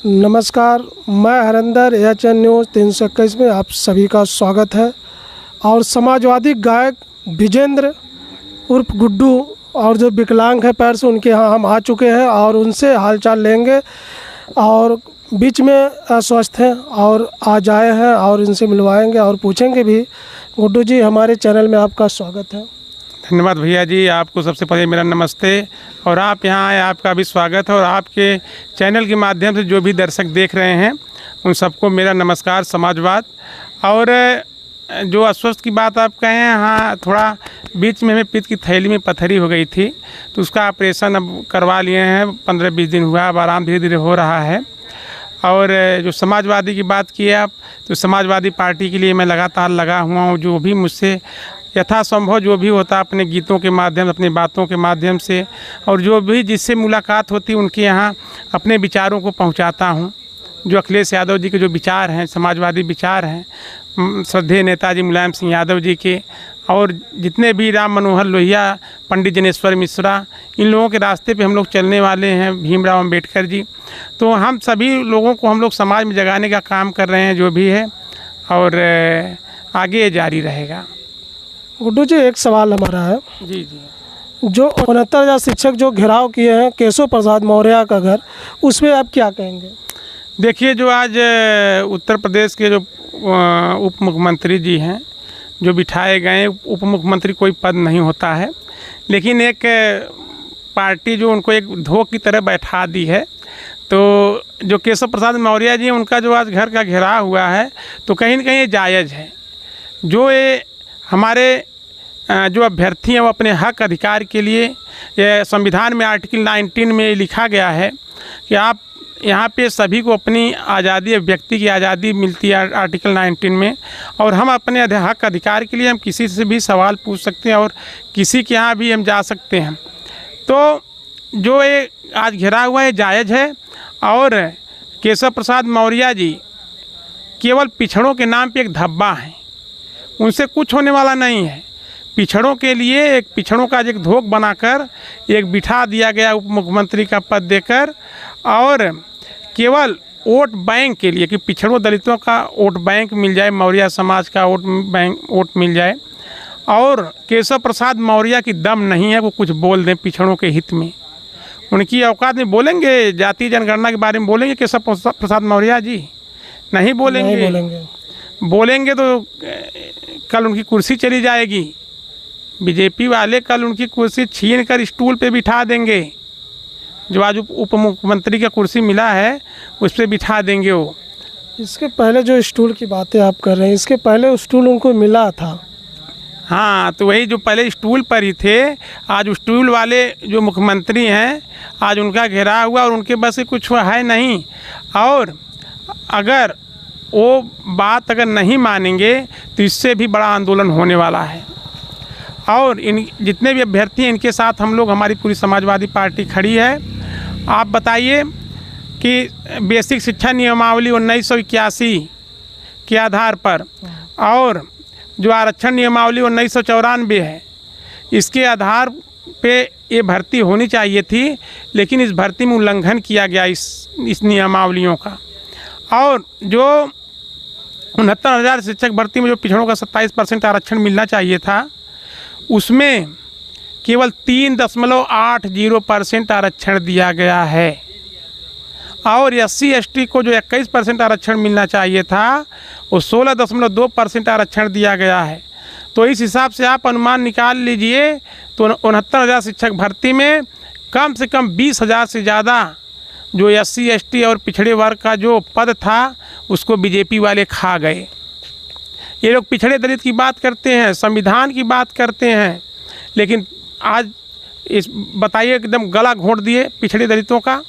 नमस्कार, मैं Harinder AHN news 321 में आप सभी का स्वागत है। और समाजवादी गायक विजेंद्र उर्फ गुड्डू और जो विकलांग है पैर से, उनके यहाँ हम आ चुके हैं और उनसे हालचाल लेंगे। और बीच में अस्वस्थ हैं और आज आए हैं और इनसे मिलवाएंगे और पूछेंगे भी। गुड्डू जी, हमारे चैनल में आपका स्वागत है। धन्यवाद भैया जी, आपको सबसे पहले मेरा नमस्ते। और आप यहाँ आए, आपका भी स्वागत है। और आपके चैनल के माध्यम से जो भी दर्शक देख रहे हैं उन सबको मेरा नमस्कार, समाजवाद। और जो अस्वस्थ की बात आप कहें, हाँ, थोड़ा बीच में हमें पित्त की थैली में पथरी हो गई थी, तो उसका ऑपरेशन अब करवा लिए हैं। 15-20 दिन हुआ, अब आराम धीरे धीरे हो रहा है। और जो समाजवादी की बात की है आप, तो समाजवादी पार्टी के लिए मैं लगातार लगा हुआ हूँ। जो भी मुझसे यथासंभव जो भी होता, अपने गीतों के माध्यम से, अपनी बातों के माध्यम से, और जो भी जिससे मुलाकात होती उनके यहाँ अपने विचारों को पहुँचाता हूँ। जो अखिलेश यादव जी के जो विचार हैं, समाजवादी विचार हैं, श्रद्धेय नेताजी मुलायम सिंह यादव जी के, और जितने भी राम मनोहर लोहिया, पंडित जनेश्वर मिश्रा, इन लोगों के रास्ते पे हम लोग चलने वाले हैं, भीमराव अम्बेडकर जी। तो हम सभी लोगों को हम लोग समाज में जगाने का काम कर रहे हैं जो भी है, और आगे जारी रहेगा। गुड्डू जी, एक सवाल हमारा है। जी जी। जो 69,000 शिक्षक जो घेराव किए हैं केशव प्रसाद मौर्य का घर, उसमें आप क्या कहेंगे? देखिए, जो आज उत्तर प्रदेश के जो उप मुख्यमंत्री जी हैं, जो बिठाए गए, उप मुख्यमंत्री कोई पद नहीं होता है, लेकिन एक पार्टी जो उनको एक धोख की तरह बैठा दी है। तो जो केशव प्रसाद मौर्य जी हैं, उनका जो आज घर का घेराव हुआ है, तो कहीं ना कहीं ये जायज़ है। जो ये हमारे जो अभ्यर्थी हैं वो अपने हक अधिकार के लिए, ये संविधान में आर्टिकल 19 में लिखा गया है कि आप यहाँ पे सभी को अपनी आज़ादी, व्यक्ति की आज़ादी मिलती है आर्टिकल 19 में। और हम अपने हक अधिकार के लिए हम किसी से भी सवाल पूछ सकते हैं और किसी के यहाँ भी हम जा सकते हैं। तो जो ये आज घिरा हुआ है जायज़ है। और केशव प्रसाद मौर्य जी केवल पिछड़ों के नाम पे एक धब्बा हैं, उनसे कुछ होने वाला नहीं है। पिछड़ों के लिए एक पिछड़ों का एक धोख बनाकर एक बिठा दिया गया उप मुख्यमंत्री का पद देकर, और केवल वोट बैंक के लिए कि पिछड़ों दलितों का वोट बैंक मिल जाए, मौर्य समाज का वोट मिल जाए। और केशव प्रसाद मौर्य की दम नहीं है वो कुछ बोल दें पिछड़ों के हित में। उनकी औकात में बोलेंगे, जाति जनगणना के बारे में बोलेंगे केशव प्रसाद मौर्य जी? नहीं बोलेंगे। बोलेंगे तो कल उनकी कुर्सी चली जाएगी। बीजेपी वाले कल उनकी कुर्सी छीन कर स्टूल पे बिठा देंगे। जो आज उप मुख्यमंत्री का कुर्सी मिला है उस पर बिठा देंगे वो। इसके पहले जो स्टूल की बातें आप कर रहे हैं, इसके पहले स्टूल उनको मिला था। हाँ, तो वही जो पहले स्टूल पर ही थे, आज स्टूल वाले जो मुख्यमंत्री हैं, आज उनका घेराव हुआ और उनके बस से कुछ है नहीं। और अगर वो बात अगर नहीं मानेंगे तो इससे भी बड़ा आंदोलन होने वाला है। और इन जितने भी अभ्यर्थी हैं, इनके साथ हम लोग, हमारी पूरी समाजवादी पार्टी खड़ी है। आप बताइए कि बेसिक शिक्षा नियमावली 1981 के आधार पर, और जो आरक्षण नियमावली 1994 है, इसके आधार पे ये भर्ती होनी चाहिए थी, लेकिन इस भर्ती में उल्लंघन किया गया इस नियमावलियों का। और जो 69,000 शिक्षक भर्ती में जो पिछड़ों का 27% आरक्षण मिलना चाहिए था, उसमें केवल 3.80% आरक्षण दिया गया है। और SC ST को जो 21% आरक्षण मिलना चाहिए था, वो 16.2% आरक्षण दिया गया है। तो इस हिसाब से आप अनुमान निकाल लीजिए, तो 69,000 शिक्षक भर्ती में कम से कम 20,000 से ज़्यादा जो SC ST और पिछड़े वर्ग का जो पद था, उसको बीजेपी वाले खा गए। ये लोग पिछड़े दलित की बात करते हैं, संविधान की बात करते हैं, लेकिन आज इस बताइए एकदम गला घोंट दिए पिछड़े दलितों का।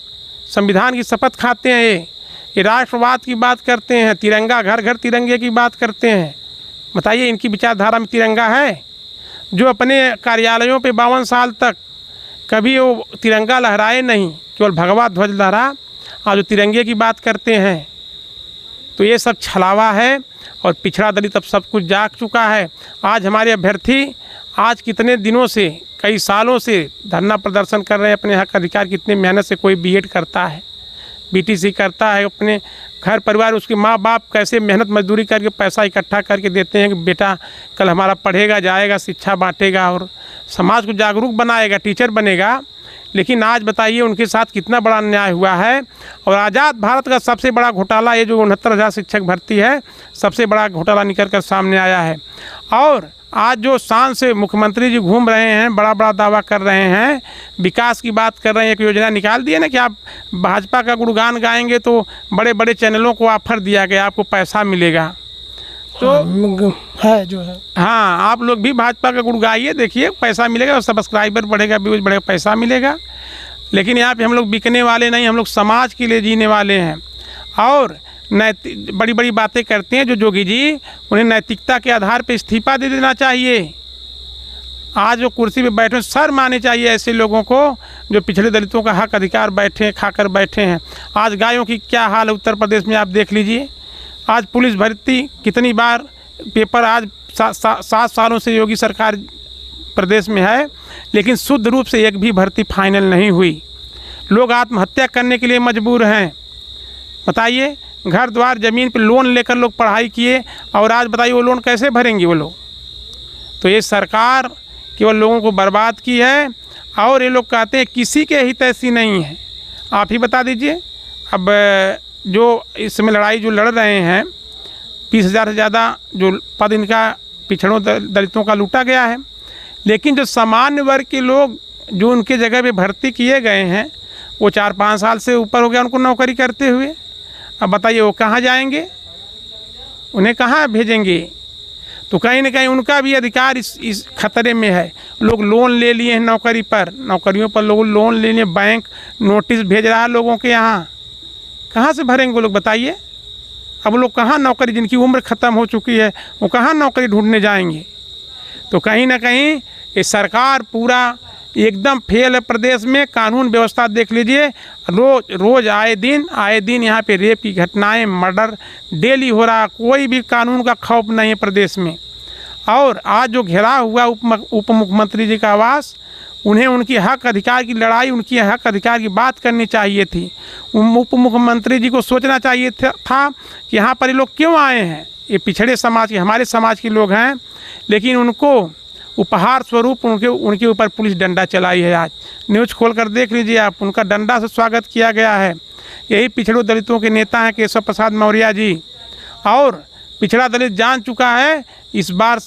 संविधान की शपथ खाते हैं, ये राष्ट्रवाद की बात करते हैं, तिरंगा, घर घर तिरंगे की बात करते हैं। बताइए, इनकी विचारधारा में तिरंगा है? जो अपने कार्यालयों पे 52 साल तक कभी वो तिरंगा लहराए नहीं, केवल भगवा ध्वज लहरा, आज जो तिरंगे की बात करते हैं। तो ये सब छलावा है और पिछड़ा दलित अब सब कुछ जाग चुका है। आज हमारे अभ्यर्थी आज कितने दिनों से, कई सालों से धरना प्रदर्शन कर रहे हैं अपने हक अधिकार। कितने मेहनत से कोई बीएड करता है, बीटीसी करता है, अपने घर परिवार उसके माँ बाप कैसे मेहनत मजदूरी करके पैसा इकट्ठा करके देते हैं कि बेटा कल हमारा पढ़ेगा, जाएगा, शिक्षा बांटेगा और समाज को जागरूक बनाएगा, टीचर बनेगा। लेकिन आज बताइए उनके साथ कितना बड़ा अन्याय हुआ है। और आज़ाद भारत का सबसे बड़ा घोटाला ये जो 69,000 शिक्षक भर्ती है, सबसे बड़ा घोटाला निकल कर सामने आया है। और आज जो शान से मुख्यमंत्री जी घूम रहे हैं, बड़ा बड़ा दावा कर रहे हैं, विकास की बात कर रहे हैं, एक योजना निकाल दी है ना कि आप भाजपा का गुणगान गाएंगे तो बड़े बड़े चैनलों को ऑफर दिया गया, आपको पैसा मिलेगा। तो है जो है, हाँ, आप लोग भी भाजपा का गुण गाइए, देखिए पैसा मिलेगा और सब्सक्राइबर बढ़ेगा, व्यूज बढ़ेगा, पैसा मिलेगा। लेकिन यहाँ पे हम लोग बिकने वाले नहीं, हम लोग समाज के लिए जीने वाले हैं। और नैतिक बड़ी बड़ी बातें करते हैं जो जोगी जी, उन्हें नैतिकता के आधार पर इस्तीफा दे देना चाहिए। आज जो कुर्सी पे बैठे शर्म आनी चाहिए ऐसे लोगों को जो पिछड़े दलितों का हक अधिकार बैठे खाकर बैठे हैं। आज गायों की क्या हाल है उत्तर प्रदेश में, आप देख लीजिए। आज पुलिस भर्ती कितनी बार पेपर, आज 7 सालों से योगी सरकार प्रदेश में है, लेकिन शुद्ध रूप से एक भी भर्ती फाइनल नहीं हुई। लोग आत्महत्या करने के लिए मजबूर हैं। बताइए, घर द्वार ज़मीन पर लोन लेकर लोग पढ़ाई किए और आज बताइए वो लोन कैसे भरेंगे वो लोग। तो ये सरकार केवल लोगों को बर्बाद की है। और ये लोग कहते हैं किसी के हित ऐसी नहीं है। आप ही बता दीजिए, अब जो इस समय लड़ाई जो लड़ रहे हैं, 20,000 से ज़्यादा जो पद इनका पिछड़ों दलितों का लूटा गया है। लेकिन जो सामान्य वर्ग के लोग जो उनके जगह पे भर्ती किए गए हैं, वो 4-5 साल से ऊपर हो गया उनको नौकरी करते हुए। अब बताइए वो कहाँ जाएंगे, उन्हें कहाँ भेजेंगे। तो कहीं ना कहीं उनका भी अधिकार इस खतरे में है। लोग लोन ले लिए हैं नौकरी पर, नौकरियों पर लोग लोन ले लिए, बैंक नोटिस भेज रहा है लोगों के यहाँ, कहाँ से भरेंगे वो लोग बताइए। अब लोग कहाँ नौकरी, जिनकी उम्र ख़त्म हो चुकी है वो कहाँ नौकरी ढूंढने जाएंगे। तो कहीं ना कहीं ये सरकार पूरा एकदम फेल है प्रदेश में। कानून व्यवस्था देख लीजिए, रोज़ आए दिन यहाँ पे रेप की घटनाएं, मर्डर डेली हो रहा, कोई भी कानून का खौफ नहीं है प्रदेश में। और आज जो घेराव हुआ उप मुख्यमंत्री जी का आवास, उन्हें उनकी हक अधिकार की लड़ाई, उनकी हक अधिकार की बात करनी चाहिए थी। उप मुख्यमंत्री जी को सोचना चाहिए था कि यहाँ पर ये लोग क्यों आए हैं। ये पिछड़े समाज के, हमारे समाज के लोग हैं, लेकिन उनको उपहार स्वरूप उनके ऊपर पुलिस डंडा चलाई है। आज न्यूज़ खोल कर देख लीजिए आप, उनका डंडा से स्वागत किया गया है। यही पिछड़ों दलितों के नेता हैं केशव प्रसाद मौर्य जी। और पिछड़ा दलित जान चुका है, इस बार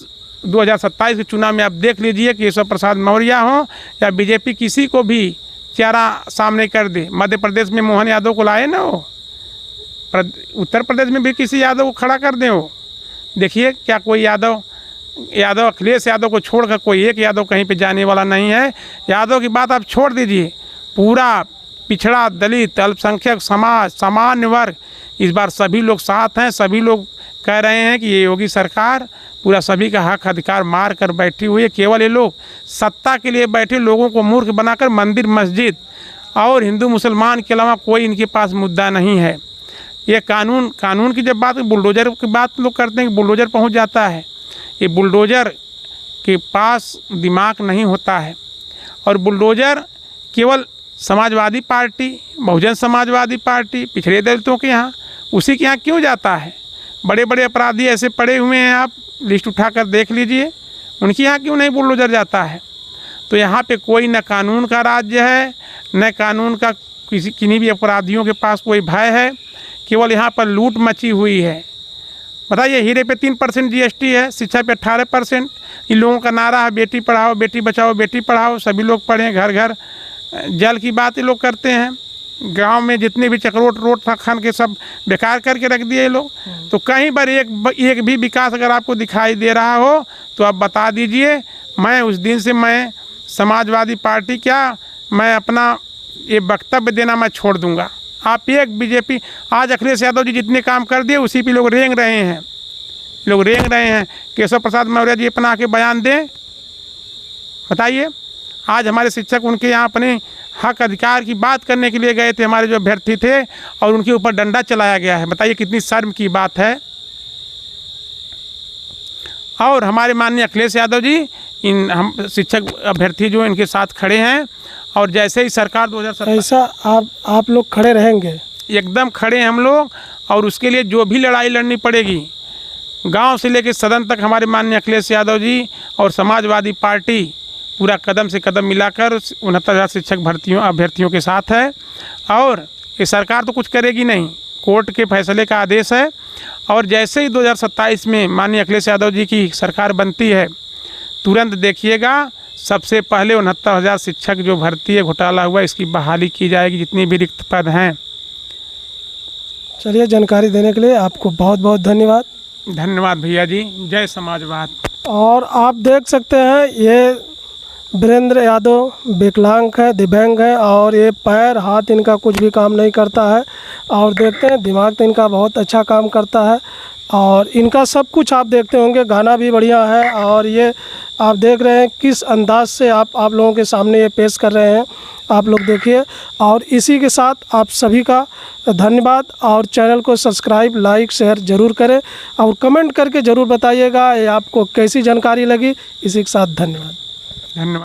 2027 के चुनाव में आप देख लीजिए, केशव प्रसाद मौर्य हों या बीजेपी किसी को भी चेहरा सामने कर दे। मध्य प्रदेश में मोहन यादव को लाए ना, वो उत्तर प्रदेश में भी किसी यादव को खड़ा कर दें। वो देखिए क्या कोई यादव अखिलेश यादव को छोड़कर कोई एक यादव कहीं पे जाने वाला नहीं है। यादव की बात आप छोड़ दीजिए, पूरा पिछड़ा दलित अल्पसंख्यक समाज, सामान्य वर्ग, इस बार सभी लोग साथ हैं। सभी लोग कह रहे हैं कि ये योगी सरकार पूरा सभी का हक अधिकार मार कर बैठी हुई है। केवल ये लोग सत्ता के लिए बैठे लोगों को मूर्ख बनाकर मंदिर मस्जिद और हिंदू मुसलमान के अलावा कोई इनके पास मुद्दा नहीं है। ये कानून की जब बात, बुलडोजर की बात लोग करते हैं कि बुलडोजर पहुंच जाता है। ये बुलडोजर के पास दिमाग नहीं होता है। और बुलडोजर केवल समाजवादी पार्टी, बहुजन समाजवादी पार्टी, पिछड़े दलितों के यहाँ, उसी के यहाँ क्यों जाता है। बड़े बड़े अपराधी ऐसे पड़े हुए हैं, आप लिस्ट उठाकर देख लीजिए, उनके यहाँ क्यों नहीं बुलडोजर जाता है। तो यहाँ पे कोई न कानून का राज्य है, न कानून का किन्हीं भी अपराधियों के पास कोई भय है। केवल यहाँ पर लूट मची हुई है। बताइए, हीरे पे 3% GST है, शिक्षा पे 18%। इन लोगों का नारा है बेटी पढ़ाओ, बेटी बचाओ, बेटी पढ़ाओ, सभी लोग पढ़ें, घर घर जल की बात ये लोग करते हैं। गांव में जितने भी चक्रोट रोड था खान के सब बेकार करके रख दिए लोग। तो कहीं पर एक भी विकास अगर आपको दिखाई दे रहा हो तो आप बता दीजिए। मैं उस दिन से मैं समाजवादी पार्टी क्या, मैं अपना ये वक्तव्य देना मैं छोड़ दूंगा। आप एक बीजेपी, आज अखिलेश यादव जी जितने काम कर दिए उसी पे लोग रेंग रहे हैं, केशव प्रसाद मौर्य जी अपना आके बयान दें। बताइए, आज हमारे शिक्षक उनके यहाँ अपने हक अधिकार की बात करने के लिए गए थे, हमारे जो अभ्यर्थी थे, और उनके ऊपर डंडा चलाया गया है। बताइए कितनी शर्म की बात है। और हमारे माननीय अखिलेश यादव जी हम शिक्षक अभ्यर्थी जो इनके साथ खड़े हैं। और जैसे ही सरकार 2027 ऐसा आप लोग खड़े रहेंगे, एकदम खड़े हैं हम लोग, और उसके लिए जो भी लड़ाई लड़नी पड़ेगी, गांव से लेकर सदन तक हमारे माननीय अखिलेश यादव जी और समाजवादी पार्टी पूरा कदम से कदम मिलाकर 69,000 शिक्षक अभ्यर्थियों के साथ है। और ये सरकार तो कुछ करेगी नहीं, कोर्ट के फैसले का आदेश है। और जैसे ही 2027 में माननीय अखिलेश यादव जी की सरकार बनती है, तुरंत देखिएगा सबसे पहले 69,000 शिक्षक जो भर्ती है घोटाला हुआ, इसकी बहाली की जाएगी, जितनी भी रिक्त पद हैं। चलिए, जानकारी देने के लिए आपको बहुत बहुत धन्यवाद। धन्यवाद भैया जी, जय समाजवाद। और आप देख सकते हैं ये वीरेंद्र यादव विकलांग है, दिव्यांग है, और ये पैर हाथ इनका कुछ भी काम नहीं करता है। और देखते हैं दिमाग तो इनका बहुत अच्छा काम करता है, और इनका सब कुछ आप देखते होंगे, गाना भी बढ़िया है। और ये आप देख रहे हैं किस अंदाज से आप लोगों के सामने ये पेश कर रहे हैं, आप लोग देखिए। और इसी के साथ आप सभी का धन्यवाद, और चैनल को सब्सक्राइब, लाइक, शेयर ज़रूर करें, और कमेंट करके ज़रूर बताइएगा ये आपको कैसी जानकारी लगी। इसी के साथ धन्यवाद। धन्यवाद।